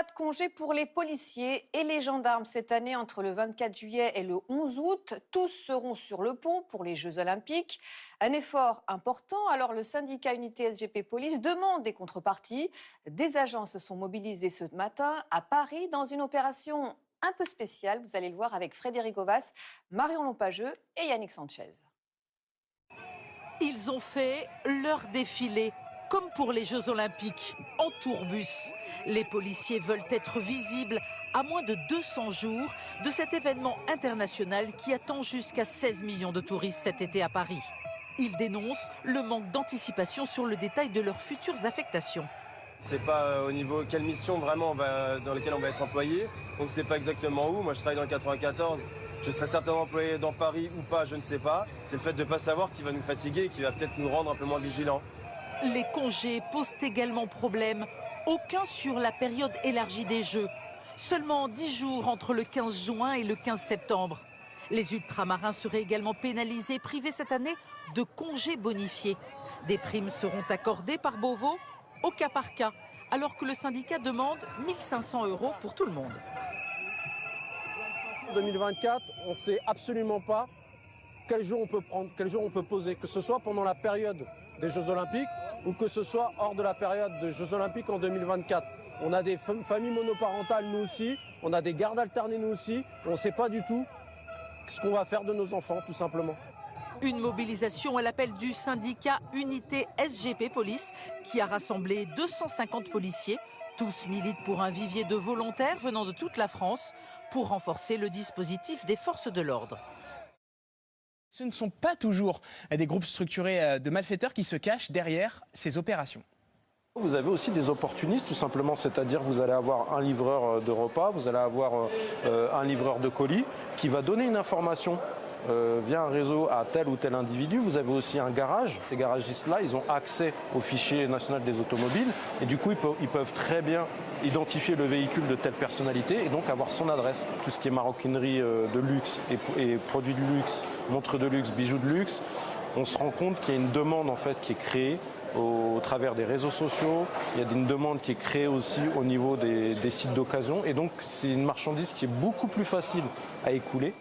Pas de congé pour les policiers et les gendarmes cette année entre le 24 juillet et le 11 août. Tous seront sur le pont pour les Jeux Olympiques. Un effort important, alors le syndicat Unité SGP Police demande des contreparties. Des agents se sont mobilisés ce matin à Paris dans une opération un peu spéciale. Vous allez le voir avec Frédéric Ovas, Marion Lompageux et Yannick Sanchez. Ils ont fait leur défilé, comme pour les Jeux Olympiques, en tourbus. Les policiers veulent être visibles à moins de 200 jours de cet événement international qui attend jusqu'à 16 millions de touristes cet été à Paris. Ils dénoncent le manque d'anticipation sur le détail de leurs futures affectations. C'est pas au niveau quelle mission vraiment dans laquelle on va être employé. On ne sait pas exactement où. Moi je travaille dans le 94. Je serai certainement employé dans Paris ou pas, je ne sais pas. C'est le fait de ne pas savoir qui va nous fatiguer et qui va peut-être nous rendre un peu moins vigilants. Les congés posent également problème. Aucun sur la période élargie des Jeux. Seulement 10 jours entre le 15 juin et le 15 septembre. Les ultramarins seraient également pénalisés, privés cette année de congés bonifiés. Des primes seront accordées par Beauvau au cas par cas, alors que le syndicat demande 1 500 € pour tout le monde. En 2024, on ne sait absolument pas quel jour on peut prendre, quel jour on peut poser, que ce soit pendant la période des Jeux Olympiques ou que ce soit hors de la période des Jeux Olympiques en 2024. On a des familles monoparentales, nous aussi, on a des gardes alternés, nous aussi, on ne sait pas du tout ce qu'on va faire de nos enfants, tout simplement. Une mobilisation à l'appel du syndicat Unité SGP Police qui a rassemblé 250 policiers. Tous militent pour un vivier de volontaires venant de toute la France pour renforcer le dispositif des forces de l'ordre. Ce ne sont pas toujours des groupes structurés de malfaiteurs qui se cachent derrière ces opérations. Vous avez aussi des opportunistes tout simplement, c'est-à-dire vous allez avoir un livreur de repas, vous allez avoir un livreur de colis qui va donner une information via un réseau à tel ou tel individu. Vous avez aussi un garage. Ces garagistes-là, ils ont accès au fichier national des automobiles et du coup, ils peuvent très bien identifier le véhicule de telle personnalité et donc avoir son adresse. Tout ce qui est maroquinerie de luxe et produits de luxe, montres de luxe, bijoux de luxe, on se rend compte qu'il y a une demande en fait qui est créée au travers des réseaux sociaux. Il y a une demande qui est créée aussi au niveau des sites d'occasion et donc c'est une marchandise qui est beaucoup plus facile à écouler.